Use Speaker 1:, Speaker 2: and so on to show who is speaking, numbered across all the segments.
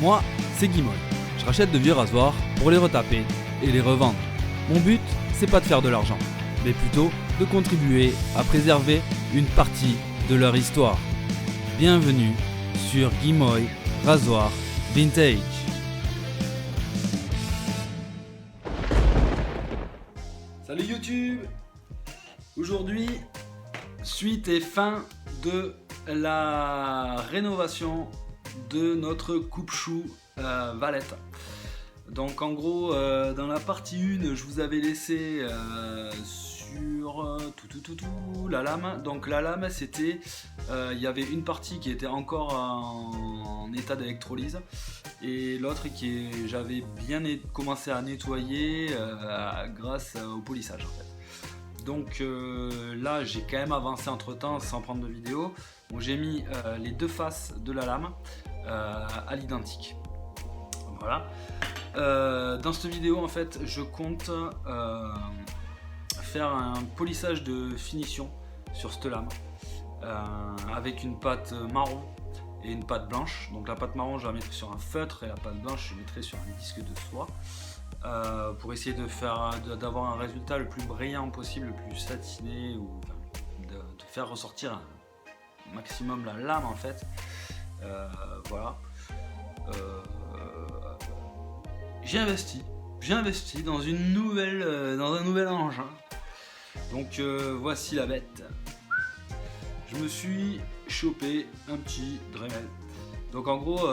Speaker 1: Moi, c'est Guimoy. Je rachète de vieux rasoirs pour les retaper et les revendre. Mon but, c'est pas de faire de l'argent, mais plutôt de contribuer à préserver une partie de leur histoire. Bienvenue sur Guimoy Rasoir Vintage. Salut YouTube! Aujourd'hui, suite et fin de la rénovation de notre coupe-chou Valette. Donc en gros, dans la partie 1, je vous avais laissé sur la lame. Donc la lame, c'était, il y avait une partie qui était encore en état d'électrolyse et l'autre qui j'avais bien commencé à nettoyer grâce au polissage en fait. Donc là j'ai quand même avancé entre temps sans prendre de vidéo. Donc j'ai mis les deux faces de la lame à l'identique. Voilà. Dans cette vidéo en fait je compte faire un polissage de finition sur cette lame avec une pâte marron et une pâte blanche. Donc la pâte marron je la mettrai sur un feutre et la pâte blanche je mettrai sur un disque de soie. Pour essayer d'avoir un résultat le plus brillant possible, le plus satiné, ou de faire ressortir un maximum la lame en fait. Voilà. J'ai investi dans un nouvel engin. Donc voici la bête. Je me suis chopé un petit Dremel. Donc en gros,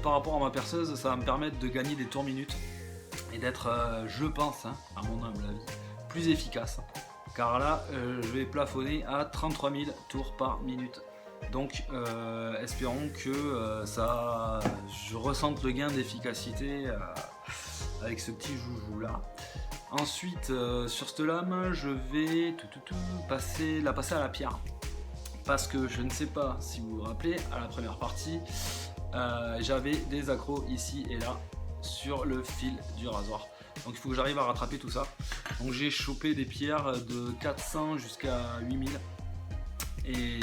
Speaker 1: par rapport à ma perceuse, ça va me permettre de gagner des tours minutes. Et d'être, je pense, à mon humble avis, plus efficace. Car là, je vais plafonner à 33 000 tours par minute. Donc, espérons que je ressente le gain d'efficacité avec ce petit joujou là. Ensuite, sur cette lame, je vais la passer à la pierre. Parce que je ne sais pas si vous vous rappelez, à la première partie, j'avais des accros ici et là sur le fil du rasoir. Donc il faut que j'arrive à rattraper tout ça. Donc j'ai chopé des pierres de 400 jusqu'à 8000. Et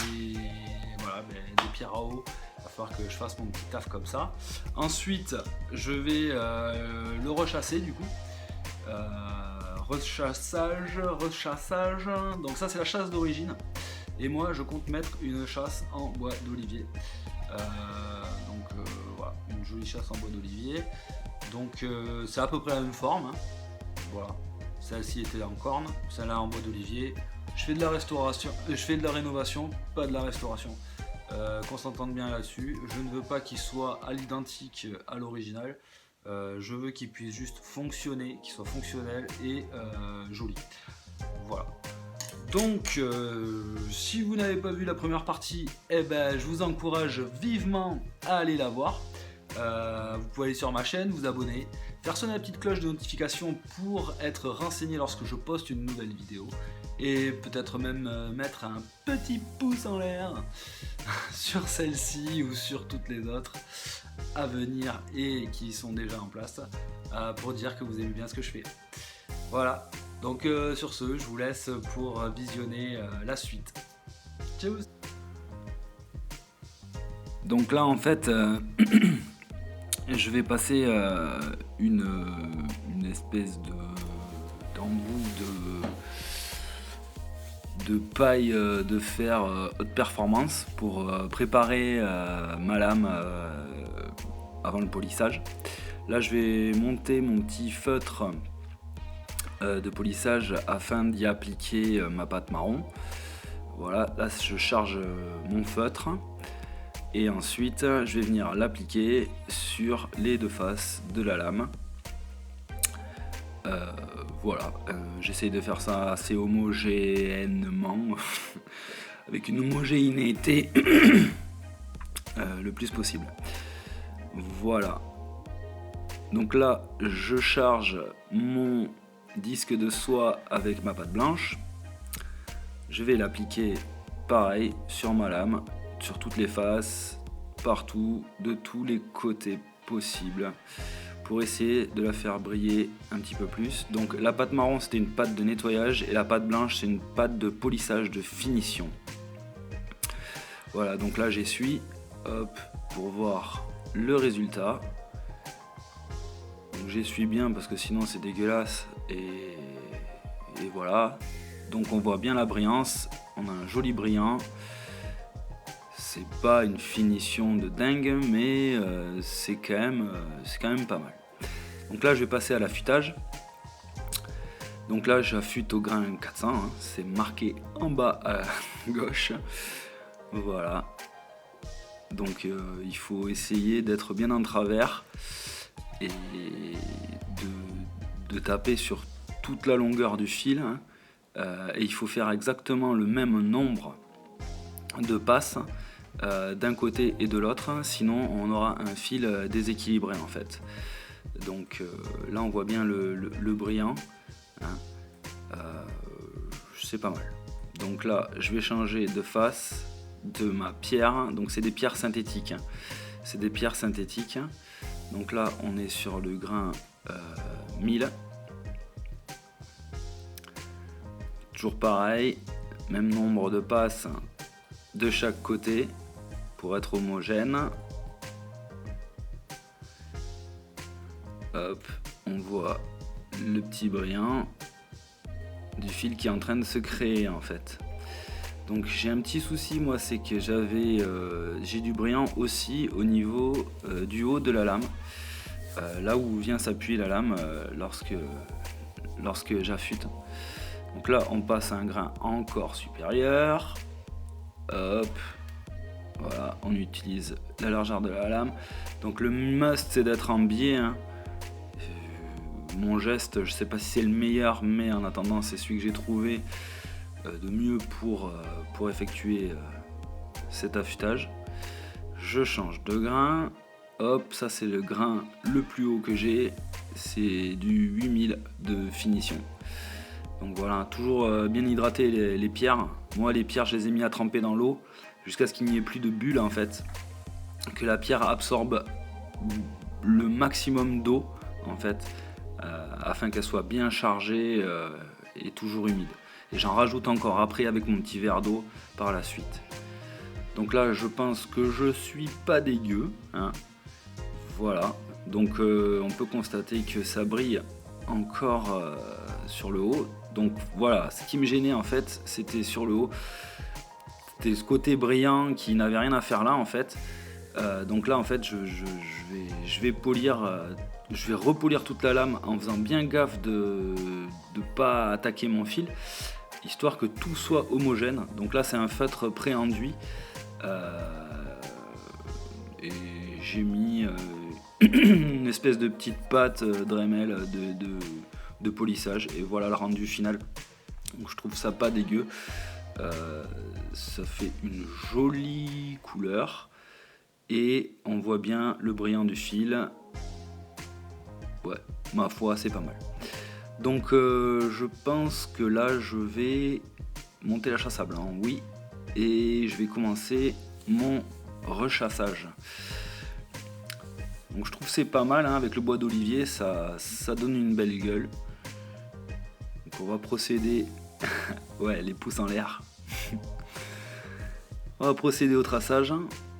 Speaker 1: voilà, des pierres à eau. Il va falloir que je fasse mon petit taf comme ça. Ensuite, je vais le rechasser du coup. Rechassage. Donc ça c'est la chasse d'origine. Et moi je compte mettre une chasse en bois d'olivier. Voilà, une jolie chasse en bois d'olivier. Donc c'est à peu près la même forme. Voilà. Celle-ci était en corne, celle-là en bois d'olivier. Je fais de la restauration, je fais de la rénovation, pas de la restauration. Qu'on s'entende bien là-dessus. Je ne veux pas qu'il soit à l'identique à l'original. Je veux qu'il puisse juste fonctionner, qu'il soit fonctionnel et joli. Voilà. Donc, si vous n'avez pas vu la première partie, je vous encourage vivement à aller la voir. Vous pouvez aller sur ma chaîne, vous abonner, faire sonner la petite cloche de notification pour être renseigné lorsque je poste une nouvelle vidéo. Et peut-être même mettre un petit pouce en l'air sur celle-ci ou sur toutes les autres à venir et qui sont déjà en place pour dire que vous aimez bien ce que je fais. Voilà. Donc sur ce, je vous laisse pour visionner la suite. Ciao. Donc là en fait, je vais passer une espèce d'embout de paille de fer haute performance pour préparer ma lame avant le polissage. Là je vais monter mon petit feutre de polissage afin d'y appliquer ma pâte marron. Voilà, là je charge mon feutre et ensuite je vais venir l'appliquer sur les deux faces de la lame. Voilà, j'essaye de faire ça assez homogènement avec une homogénéité le plus possible. Voilà, donc là je charge mon disque de soie avec ma pâte blanche. Je vais l'appliquer pareil sur ma lame, sur toutes les faces, partout, de tous les côtés possibles, pour essayer de la faire briller un petit peu plus. Donc la pâte marron c'était une pâte de nettoyage et la pâte blanche c'est une pâte de polissage, de finition. Voilà, donc là j'essuie, hop, pour voir le résultat. Donc j'essuie bien parce que sinon c'est dégueulasse et voilà. Donc on voit bien la brillance, on a un joli brillant. C'est pas une finition de dingue, mais c'est quand même pas mal. Donc là je vais passer à l'affûtage. Donc là j'affûte au grain 400, hein. C'est marqué en bas à gauche. Voilà. Donc il faut essayer d'être bien en travers et de taper sur toute la longueur du fil, hein. Et il faut faire exactement le même nombre de passes d'un côté et de l'autre, sinon on aura un fil déséquilibré en fait. Donc là on voit bien le brillant, hein. C'est pas mal. Donc là je vais changer de face de ma pierre, donc c'est des pierres synthétiques, hein. C'est des pierres synthétiques. Donc là on est sur le grain 1000. Toujours pareil, même nombre de passes de chaque côté pour être homogène. Hop, on voit le petit brillant du fil qui est en train de se créer en fait. Donc j'ai un petit souci moi, c'est que j'ai du brillant aussi au niveau du haut de la lame, là où vient s'appuyer la lame lorsque j'affûte. Donc là on passe à un grain encore supérieur. Hop, voilà, on utilise la largeur de la lame. Donc le must c'est d'être en biais, hein. Mon geste, je sais pas si c'est le meilleur, mais en attendant c'est celui que j'ai trouvé de mieux pour effectuer cet affûtage. Je change de grain. Hop, ça c'est le grain le plus haut que j'ai, c'est du 8000 de finition. Donc voilà, toujours bien hydrater les pierres. Moi les pierres je les ai mis à tremper dans l'eau jusqu'à ce qu'il n'y ait plus de bulles en fait, que la pierre absorbe le maximum d'eau en fait, afin qu'elle soit bien chargée et toujours humide. Et j'en rajoute encore après avec mon petit verre d'eau par la suite. Donc là je pense que je suis pas dégueu, hein. Voilà, donc on peut constater que ça brille encore sur le haut. Donc voilà, ce qui me gênait en fait, c'était sur le haut, c'était ce côté brillant qui n'avait rien à faire là en fait. Donc là en fait je vais polir, je vais repolir toute la lame en faisant bien gaffe de ne pas attaquer mon fil, histoire que tout soit homogène. Donc là c'est un feutre pré-enduit, et j'ai mis une espèce de petite pâte Dremel de polissage, et voilà le rendu final. Donc je trouve ça pas dégueu, ça fait une jolie couleur et on voit bien le brillant du fil. Ouais, ma foi c'est pas mal. Donc je pense que là je vais monter la chasse à blanc, oui, et je vais commencer mon rechassage. Donc je trouve c'est pas mal, hein, avec le bois d'olivier, ça donne une belle gueule. Donc on va procéder, ouais, les pouces en l'air. On va procéder au traçage.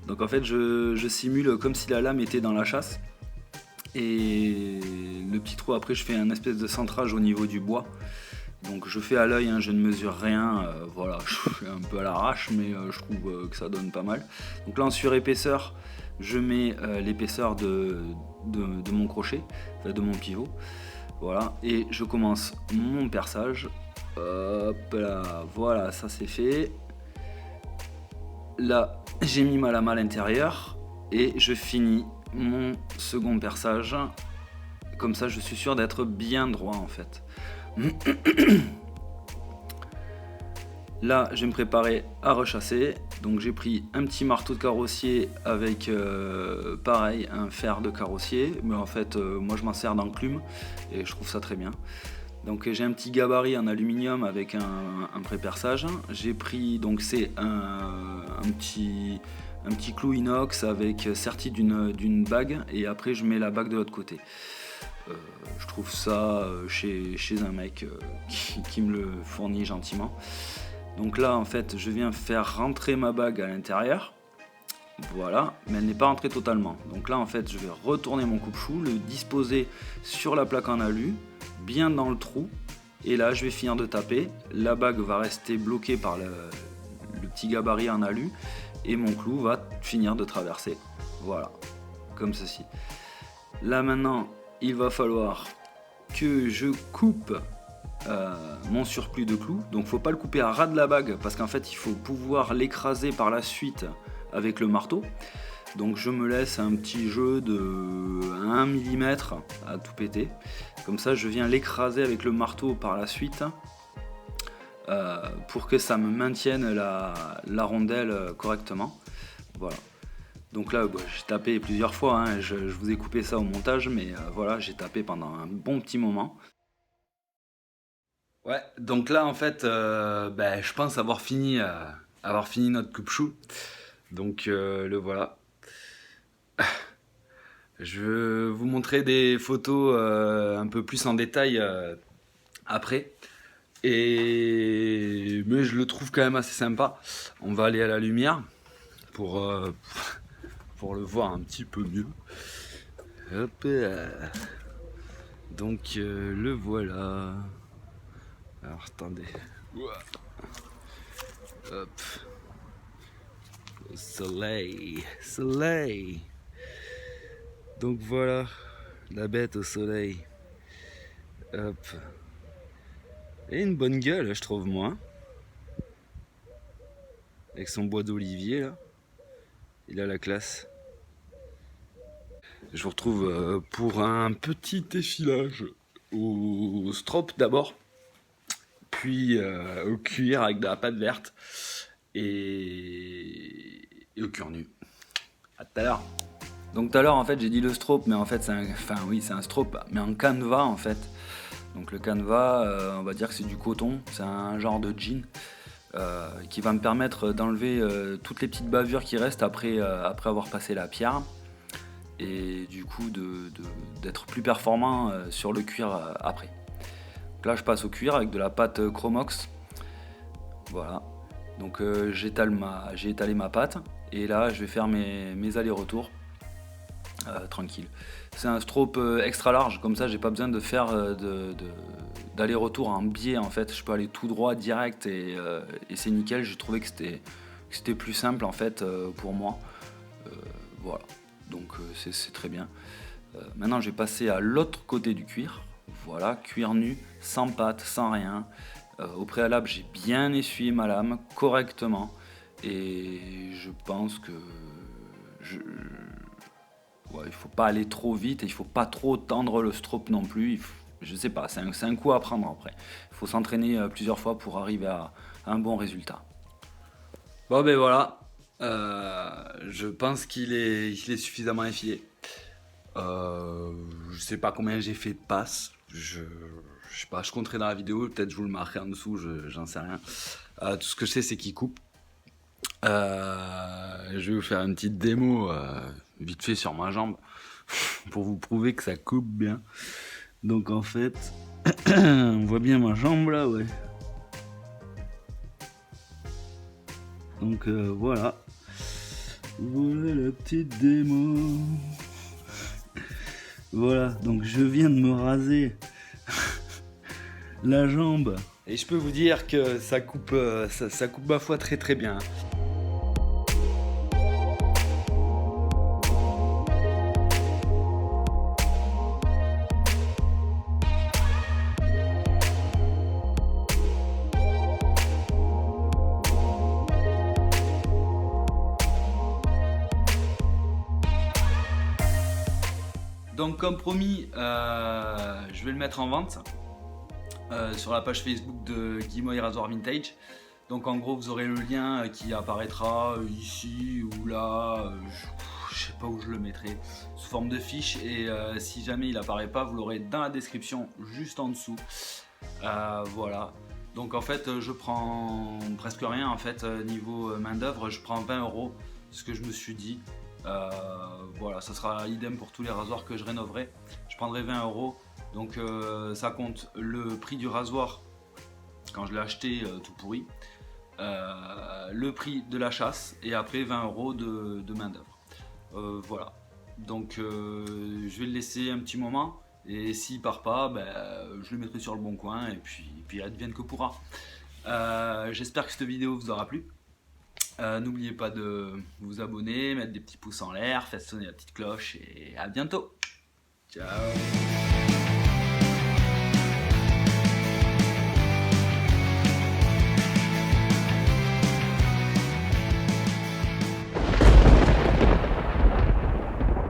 Speaker 1: Donc en fait je simule comme si la lame était dans la chasse. Et le petit trou, après je fais un espèce de centrage au niveau du bois. Donc je fais à l'œil, hein, je ne mesure rien, voilà, je fais un peu à l'arrache, mais je trouve que ça donne pas mal. Donc là en surépaisseur, je mets l'épaisseur de mon crochet, de mon pivot. Voilà, et je commence mon perçage. Hop là, voilà, ça c'est fait. Là, j'ai mis ma lame à l'intérieur et je finis mon second perçage. Comme ça, je suis sûr d'être bien droit en fait. Là, je vais me préparer à rechasser. Donc j'ai pris un petit marteau de carrossier avec pareil un fer de carrossier, mais en fait moi je m'en sers d'enclume et je trouve ça très bien. Donc j'ai un petit gabarit en aluminium avec un pré-perçage. J'ai pris, donc c'est un petit clou inox avec serti d'une bague, et après je mets la bague de l'autre côté. Je trouve ça chez un mec qui me le fournit gentiment. Donc là en fait je viens faire rentrer ma bague à l'intérieur voilà, mais elle n'est pas rentrée totalement. Donc là en fait je vais retourner mon coupe-chou, le disposer sur la plaque en alu, bien dans le trou, et là je vais finir de taper. La bague va rester bloquée par le petit gabarit en alu, et mon clou va finir de traverser. Voilà, comme ceci. Là maintenant il va falloir que je coupe mon surplus de clous. Donc faut pas le couper à ras de la bague, parce qu'en fait il faut pouvoir l'écraser par la suite avec le marteau. Donc je me laisse un petit jeu de 1 mm à tout péter. Comme ça je viens l'écraser avec le marteau par la suite, pour que ça me maintienne la rondelle correctement. Voilà. Donc là j'ai tapé plusieurs fois, hein. Je vous ai coupé ça au montage, mais voilà, j'ai tapé pendant un bon petit moment. Ouais, donc là en fait je pense avoir fini notre coupe-chou. Donc le voilà. Je vais vous montrer des photos un peu plus en détail après. Mais je le trouve quand même assez sympa. On va aller à la lumière pour le voir un petit peu mieux. Hop. Donc le voilà. Alors attendez. Hop. Soleil. Donc voilà, la bête au soleil. Hop. Et une bonne gueule, je trouve, moi. Avec son bois d'olivier, là. Il a la classe. Je vous retrouve pour un petit effilage au strop d'abord, puis au cuir avec de la pâte verte et au cuir nu. À tout à l'heure. Donc tout à l'heure en fait j'ai dit le strop, mais en fait c'est un strop mais en canevas en fait. Donc le canevas, on va dire que c'est du coton, c'est un genre de jean qui va me permettre d'enlever toutes les petites bavures qui restent après avoir passé la pierre, et du coup d'être plus performant sur le cuir après. Donc là je passe au cuir avec de la pâte Chromox. Voilà. Donc j'ai étalé ma pâte, et là je vais faire mes allers-retours tranquille. C'est un strop extra large, comme ça j'ai pas besoin de faire d'aller-retour en biais en fait. Je peux aller tout droit direct, et c'est nickel. J'ai trouvé que c'était plus simple en fait pour moi. Voilà, donc c'est très bien. Maintenant je vais passer à l'autre côté du cuir. Voilà, cuir nu, sans pâte, sans rien. Au préalable j'ai bien essuyé ma lame correctement, et je pense que il faut pas aller trop vite, et il faut pas trop tendre le strop non plus. Je sais pas, c'est un coup à prendre après. Il faut s'entraîner plusieurs fois pour arriver à un bon résultat. Bon ben voilà, je pense qu'il est suffisamment effilé. Je sais pas combien j'ai fait de passes. Je sais pas, je compterai dans la vidéo, peut-être je vous le marquerai en dessous, j'en sais rien. Tout ce que je sais c'est qu'il coupe. Je vais vous faire une petite démo vite fait sur ma jambe pour vous prouver que ça coupe bien. Donc en fait, on voit bien ma jambe là, ouais. Donc voilà. Voilà la petite démo. Voilà, donc je viens de me raser la jambe. Et je peux vous dire que ça coupe ma foi très très bien. Donc comme promis, je vais le mettre en vente sur la page Facebook de Guimoy Rasoir Vintage. Donc en gros vous aurez le lien qui apparaîtra ici ou là, je sais pas où je le mettrai, sous forme de fiche, et si jamais il apparaît pas, vous l'aurez dans la description juste en dessous. Voilà. Donc en fait je prends presque rien en fait niveau main d'œuvre, je prends 20 €, ce que je me suis dit. Voilà, ça sera idem pour tous les rasoirs que je rénoverai. Je prendrai 20 €. Donc ça compte le prix du rasoir quand je l'ai acheté tout pourri, le prix de la chasse et après 20 € de main d'œuvre. Voilà, donc je vais le laisser un petit moment et s'il part pas, je le mettrai sur le bon coin et puis advienne que pourra. J'espère que cette vidéo vous aura plu. N'oubliez pas de vous abonner, mettre des petits pouces en l'air, faites sonner la petite cloche et à bientôt. Ciao.